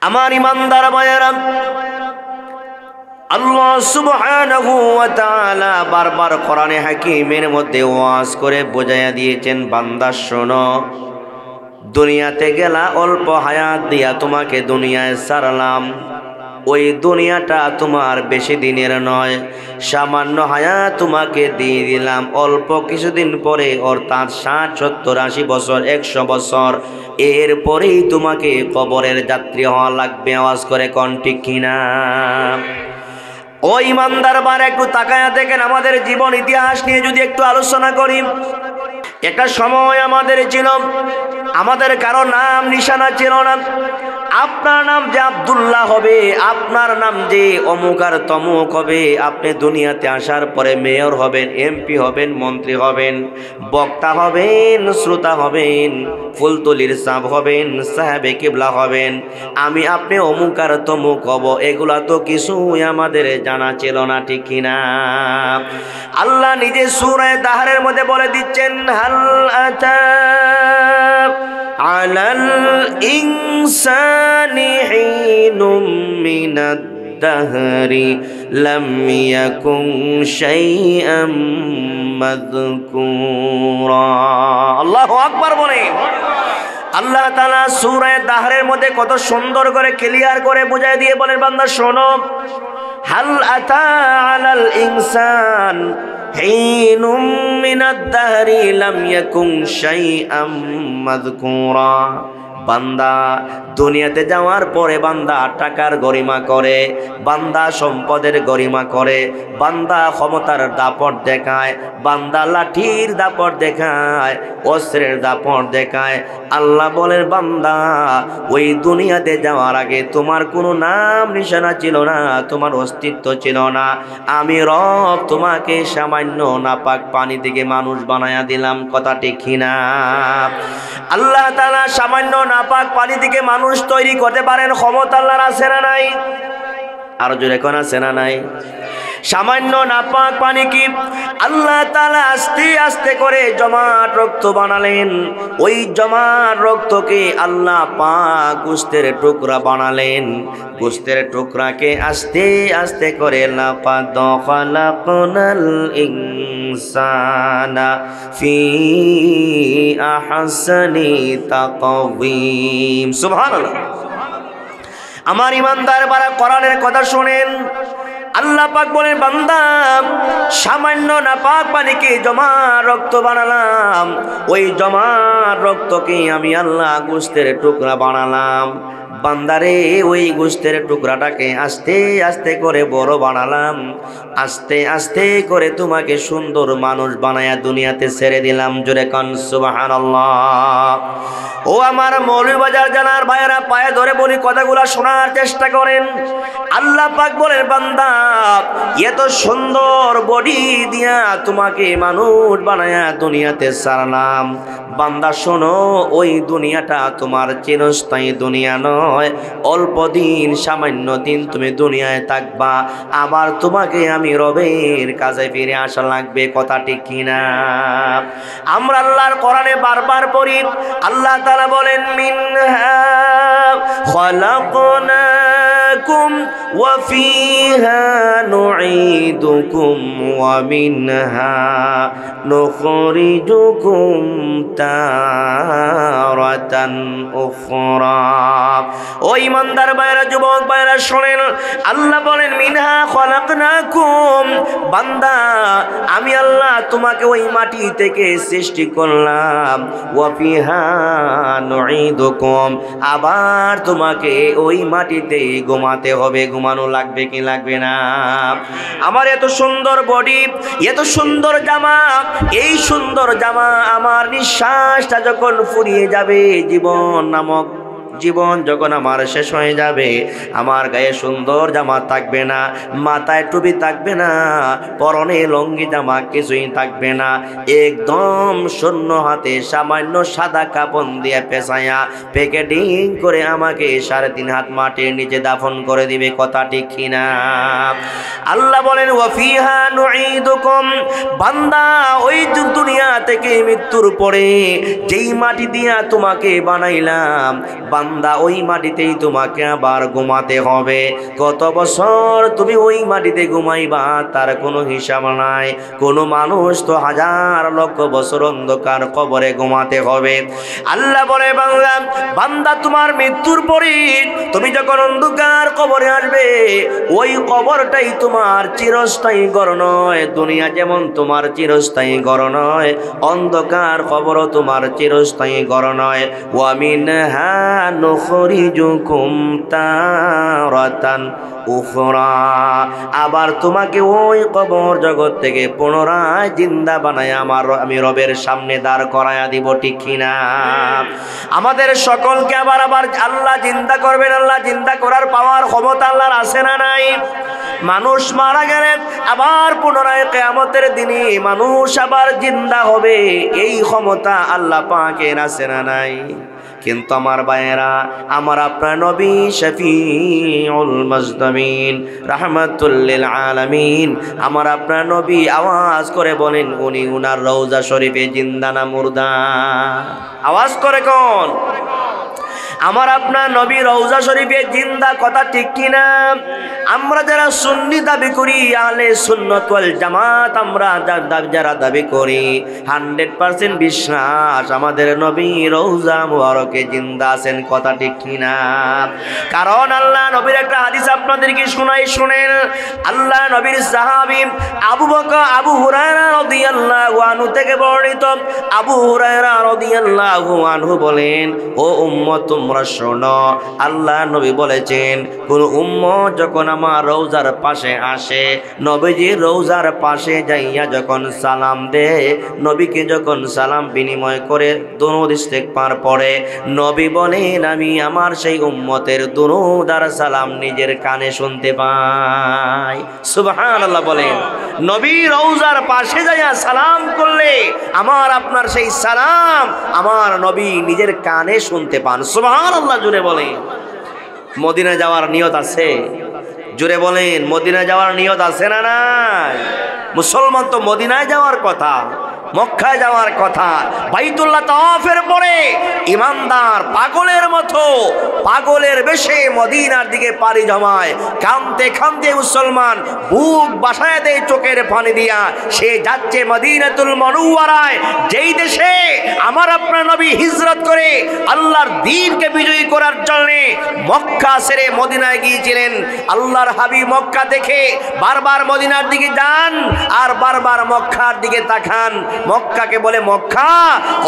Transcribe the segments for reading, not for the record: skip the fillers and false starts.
আমার ইমানদার ভাইয়েরা, আল্লাহ সুবহানাহু ওয়া তাআলা বারবার কোরআনে হাকিমের মধ্যে ওয়াজ করে বোঝাইয়া দিয়েছেন, বান্দা শোনো, দুনিয়াতে গেলা অল্প হায়াত দিয়া তোমাকে দুনিয়ায় ছাড়লাম। ওই দুনিয়াটা তোমার বেশি দিনের নয়, সামান্য হায়াত তোমাকে দিয়ে দিলাম। অল্প কিছুদিন পরে, অর্থাৎ 60, 70, 80 বছর, 100 বছর, এরপরেই তোমাকে কবরের যাত্রী হওয়া লাগবে। আওয়াজ করে কোন ঠিক কিনা? ও ইমানদার বার, একটু তাকায়া দেখেন, আমাদের জীবন ইতিহাস নিয়ে যদি একটু আলোচনা করি। একটা সময় আমাদের ছিল, আমাদের কারো নাম নিশানা ছিল না। আপনার নাম যে আব্দুল্লাহ হবে, আপনার নাম যে অমুক আর তমুক হবে। আপনি দুনিয়াতে আসার পরে মেয়র হবেন, এমপি হবেন, মন্ত্রী হবেন, বক্তা হবেন, শ্রোতা হবেন, ফুলতলির সাপ হবেন, সাহেবে কিবলা হবেন। আমি আপনি অমুক আর তমুক হব, এগুলা তো কিছুই আমাদের জানা ছিল না, ঠিক কিনা? আল্লাহ নিজে সূরা দাহরের মধ্যে বলে দিচ্ছেন, হাল আতা আলাল ইনসানি হিনুম মিনাদ দাহরি লাম ইয়াকুন শাইআম মাযকুরা। আল্লাহু আকবার বলে আল্লাহ তাআলা সূরা দাহরের মধ্যে কত সুন্দর করে ক্লিয়ার করে বুঝাই দিয়ে বলেন, বান্দা শোনো, হাল আতা আলাল ইনসান হিনুম মিনাদ দাহরি লাম ইয়াকুন শাইআম মাযকুরা। বান্দা দুনিয়াতে যাওয়ার পরে বান্দা টাকার গরিমা করে, বান্দা সম্পদের গরিমা করে, বান্দা ক্ষমতার দাপট দেখায়, বান্দা লাঠির দাপট দেখায়, অস্ত্রের দাপট দেখায়। আল্লাহ বলেন, বান্দা ওই দুনিয়াতে যাওয়ার আগে তোমার কোনো নাম নিশানা ছিল না, তোমার অস্তিত্ব ছিল না। আমি রব তোমাকে সামান্য নাপাক পানি থেকে মানুষ বানায়া দিলাম। কথা ঠিক কিনা? আল্লাহ তাআলা সামান্য নাপাক পানি থেকে মানুষ তৈরি করতে পারেন, ক্ষমতা আল্লাহর আছে না নাই? আর জোরে কোন আছে না নাই? সামান্য নাপাক পানি কি আল্লাহ তাআলা আস্তে আস্তে করে জমাট রক্ত বানালেন। ওই জমাট রক্তকে আল্লাহ পাক গোশতের টুকরা বানালেন। গোশতের টুকরাকে আস্তে আস্তে করে লাকাদ খালাকনাল ইনসানা ফি আহসানি তাকওয়িম। সুবহানাল্লাহ। আমার ইমানদার বারা, কোরআনের কথা শুনেন। আল্লাহ পাক বলেন, বান্দা সামান্য নাপাক পানিকে জমা রক্ত বানালাম। ওই জমা রক্তকে আমি আল্লাহ গোশতের টুকরা বানালাম। বান্দারে ওই গোশতের টুকরাটাকে আস্তে আস্তে করে বড় বানালাম, আস্তে আস্তে করে তোমাকে সুন্দর মানুষ বানায়া দুনিয়াতে ছেড়ে দিলাম। জোরে কান সুবহানাল্লাহ। ও আমার মৌলভীবাজার জানার ভাইয়েরা, পায়ে ধরে বলি, কথাগুলা শোনার চেষ্টা করেন। আল্লাহ পাক বলেন, বান্দা এত সুন্দর বডি দিয়া তোমাকে মানুষ বানায়া দুনিয়াতে ছাড়লাম। বান্দা শোনো, ওই দুনিয়াটা তোমার চিরস্থায়ী দুনিয়া নয়। অল্প দিন, সামান্য দিন তুমি দুনিয়ায় থাকবা, আবার তোমাকে আমি রবের কাছে ফিরে আসা লাগবে। কথা ঠিক কিনা? আমরা আল্লাহর কোরআনে বারবার পড়ি, আল্লাহ তাআলা বলেন, মিনহা খালাকনাকুম ওয়া ফিহা নুঈদুকুম ওয়া মিনহা নুখরিজুকুম তারাতান উখরা। ও ইমানদার ভাইরা, যুবক ভাইরা শোনেন, আল্লাহ বলেন, মিনহা খালাকনাকুম। বান্দা আমি আল্লাহ তোমাকে ওই মাটি থেকে সৃষ্টি করলাম। ওয়া ফিহা নুঈদুকুম, আবার তোমাকে ওই মাটিতে ঘুমাতে হবে। ঘুমানো লাগবে কি লাগবে না? আমার এত সুন্দর বডি, এত সুন্দর জামা, এই সুন্দর জামা আমার নিঃশ্বাসটা যখন ফুরিয়ে যাবে, জীবন নামক জীবন যখন আমার শেষ হয়ে যাবে, আমার গায়ে সুন্দর জামা থাকবে না, মাথায় টুপি থাকবে না, পরনে লঙ্গি জামা কিছুই থাকবে না। একদম শূন্য হাতে সামান্য সাদা কাপড় দিয়ে পেঁচাইয়া প্যাকেটিং করে আমাকে 3.5 হাত মাটির নিচে দাফন করে দিবে। কথা ঠিক কিনা? আল্লাহ বলেন, ওয়া ফিহা নুঈদুকুম। বান্দা ওই দুনিয়া থেকে মৃত্যুর পরে যেই মাটি দিয়া তোমাকে বানাইলাম, বান্দা বান্দা ওই মাটিতেই তোমাকে আবার ঘুমাতে হবে। কত বছর তুমি ওই মাটিতে ঘুমাইবা তার কোনো হিসাব নাই। কোনো মানুষ তো হাজার লক্ষ বছর অন্ধকার কবরে ঘুমাতে হবে। আল্লাহ বলে বান্দা তোমার মৃত্যুর পরে তুমি যখন অন্ধকার কবরে আসবে ওই কবরটাই তোমার চিরস্থায়ী ঘর নয়। দুনিয়া যেমন তোমার চিরস্থায়ী ঘর নয়, অন্ধকার কবরও তোমার চিরস্থায়ী ঘর নয়। ওয়া মিনহা নুখরিজুকুম তারাতান উখরা, আবার তোমাকে ওই কবর জগৎ থেকে পুনরায় জিন্দা বানায় আমি রবের সামনে দাঁড় করায়া দিব, ঠিক কিনা? আমাদের সকলকে আবার আল্লাহ জিন্দা করবেন। আল্লাহ জিন্দা করার পাওয়ার ক্ষমতা আল্লাহর আছে না নাই? মানুষ মারা গেলে আবার পুনরায় কিয়ামতের দিনে মানুষ আবার জিন্দা হবে, এই ক্ষমতা আল্লাহ পাকের আছে না নাই? কিন্তু আমার ভাইয়েরা, আমার আপনার নবী শফিউল মুজতামিন রাহমাতুল লিল আলামিন, আমার আপনার নবী আওয়াজ করে বলেন উনি উনার রওজা শরীফে জিন্দা না মুর্দা? আওয়াজ করে কোন? আমার আপনার নবী রওজা শরীফে জিন্দা, কথা ঠিক কিনা? আমরা যারা সুন্নি দাবি করি, আহলে সুন্নাত ওয়াল জামাত, আমরা যারা দাবি করি 100% বিশ্বাস আমাদের নবী রওজা মুবারকে জিন্দা আছেন, কথা ঠিক কিনা? কারণ আল্লাহ নবীর একটা হাদিস আপনাদেরকে শুনেন। আল্লাহ নবীর সাহাবী আবু হুরায়রা রাদিয়াল্লাহু আনহু থেকে বর্ণিত। আবু হুরায়রা রাদিয়াল্লাহু আনহু বলেন, ও উম্মত তোমরা শোনো, আল্লাহ নবী বলেছেন কোন উম্মত যখন আমার রওজার পাশে আসে, নবীজির রওজার পাশে যাইয়া যখন সালাম দেয়, নবীকে যখন সালাম বিনিময় করে দুরূদ ইস্তিগফার পড়ে, নবী বলেন আমি আমার সেই উম্মতের দুরূদ আর সালাম নিজের কানে শুনতে পাই। সুবহানাল্লাহ বলেন। নবী রওজার পাশে যাইয়া সালাম করলে আমার আপনার সেই সালাম আমার নবী নিজের কানে শুনতে পান। সুবহানাল্লাহ জুড়ে বলেন। মদিনা যাওয়ার নিয়ত আছে? জুড়ে বলেন, মদিনা যাওয়ার নিয়ত আছে না নাই? মুসলমান তো মদিনায় যাওয়ার কথা, মক্কায় যাওয়ার কথা। বাইতুল্লাহ তাওয়াফের পরে ইমানদার পাগলের মতো পাগলের বেশে মদিনার দিকে পাড়ি জমায়। কাঁদতে কাঁদতে মুসলমান বুক বাসায় দেয় চোখের পানি দিয়া। সে যাচ্ছে মদিনাতুল মুনাওয়ারায়, যেই দেশে আমার আপনার নবী হিজরত করে আল্লাহর দ্বীনকে বিজয়ী করার জন্য মক্কা ছেড়ে মদিনায় গিয়েছিলেন। আল্লাহর হাবিব মক্কা দেখে বারবার মদিনার দিকে যান আর বারবার মক্কার দিকে তাকান। মক্কাকে বলে, মক্কা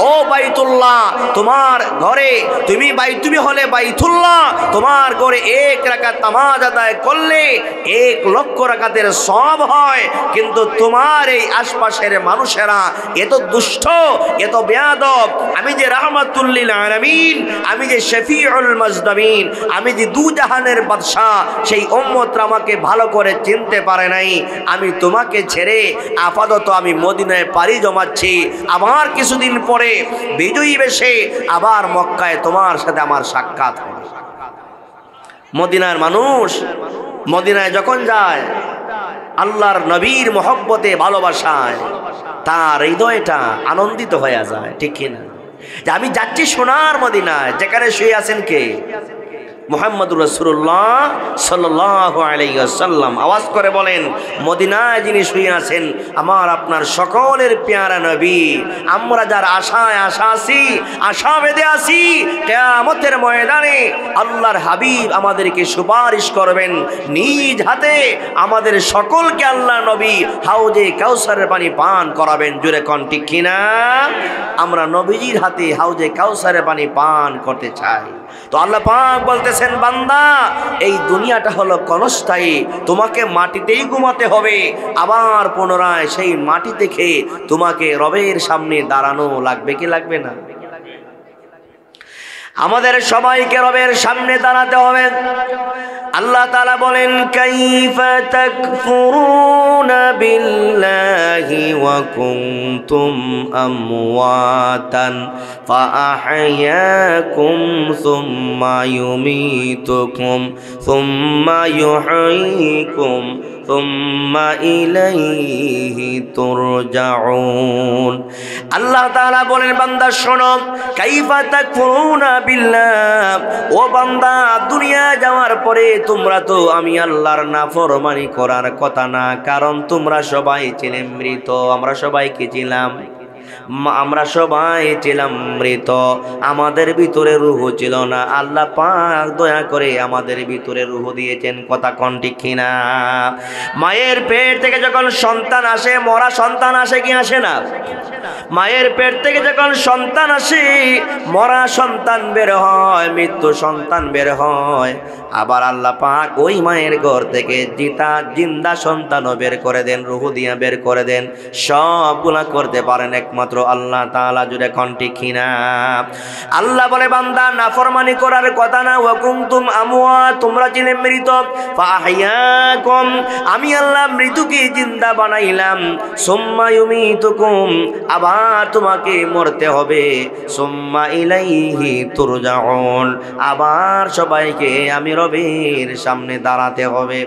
ও বাইতুল্লাহ, তোমার ঘরে তুমি হলে বাইতুল্লাহ, তোমার ঘরে 1 রাকাত নামাজ আদায় করলে 1 লক্ষ রাকাতের সওয়াব হয়। কিন্তু তোমার এই আশপাশের মানুষেরা এত দুষ্ট, এত বেয়াদব। আমি যে রাহমাতুল লিল আলামিন, আমি যে শফিউল মুজতামিন, আমি যে দু জাহানের বাদশা, সেই উম্মতরা আমাকে ভালো করে চিনতে পারে নাই। আমি তোমাকে ছেড়ে আপাতত আমি মদিনায় পাড়ি জমাচ্ছি। আবার কিছুদিন পরে বিজয়ী বেশে আবার মক্কায় তোমার সাথে আমার সাক্ষাৎ হবে। মদিনার মানুষ মদিনায় যখন যায় আল্লাহর নবীর মহব্বতে ভালোবাসায় তার হৃদয়টা আনন্দিত হয়ে যায়, ঠিক কিনা? যে আমি যাচ্ছি সোনার মদিনায়, যেখানে শুয়ে আছেন কে? মুহাম্মদুর রাসূলুল্লাহ সাল্লাল্লাহু আলাইহি ওয়াসাল্লাম। আওয়াজ করে বলেন, মদিনায় যিনি শুয়ে আছেন আমার আপনার সকলের পেয়ারা নবী। আমরা যার আশায় আশা বেঁধে আছি, কিয়ামতের ময়দানে আল্লাহর হাবিব আমাদেরকে সুপারিশ করবেন নিজ হাতে। আমাদের সকলকে আল্লাহ নবী হাউজে কাউসারের পানি পান করাবেন। জোরে কোন ঠিক কিনা? আমরা নবীজির হাতে হাউজে কাউসারের পানি পান করতে চাই। তো আল্লাহ পাক বলতেছেন, বান্দা এই দুনিয়াটা হলো ক্ষণস্থায়ী, তোমাকে মাটিতেই ঘুমাতে হবে। আবার পুনরায় সেই মাটি থেকে তোমাকে রবের সামনে দাঁড়ানো লাগবে কি লাগবে না? আমাদের সবাইকে রবের সামনে দাঁড়াতে হবে। আল্লাহ তাআলা বলেন, কাইফা তাকফুরুনা বিল্লাহি ওয়া কুনতুম আমওয়াতান ফাআহইয়াকুম সুম্মা ইউমীতুকুম সুম্মা ইউহয়ীকুম সুম্মা ইলাইহি তুরজাউন। আল্লাহ তাআলা বলেন বান্দা শোনো, কাইফা তাকফুরুনা বিল্লাহ, ও বান্দা দুনিয়া যাওয়ার পরে তোমরা তো আমি আল্লাহর নাফরমানি করার কথা না, কারণ তোমরা সবাই ছিলে মৃত। আমরা সবাই কি ছিলাম? আমরা সবাই ছিলাম মৃত, আমাদের ভিতরে রূহ ছিল না। আল্লাহ পাক দয়া করে আমাদের ভিতরে রূহ দিয়েছেন। কথা কোন ঠিক কিনা? মায়ের পেট থেকে যখন সন্তান আসে, মরা সন্তান আসে কি আসে না? মায়ের পেট থেকে যখন সন্তান আসে, মরা সন্তান বের হয়, মৃত্যু সন্তান বের হয়। আবার আল্লাহ পাক ওই মায়ের ঘর থেকে জিন্দা সন্তানও বের করে দেন, রূহ দিয়া বের করে দেন। সবগুলা করতে পারেন একমাত্র আল্লাহ তাআলা। জুড়ে কোন ঠিক কিনা? আল্লাহ বলে বান্দা নাফরমানি করার কথা না। ওয়া কুনতুম আমওয়াত, তোমরা ছিলে মৃত, ফাআহইয়াকুম, আমি আল্লাহ মৃতকে জিন্দা বানাইলাম। সুম্মা ইউমিতুকুম, আবার তোমাকে মরতে হবে। সুম্মা ইলাইহি তুরজাউন, আবার সবাইকে আমি রবের সামনে দাঁড়াতে হবে।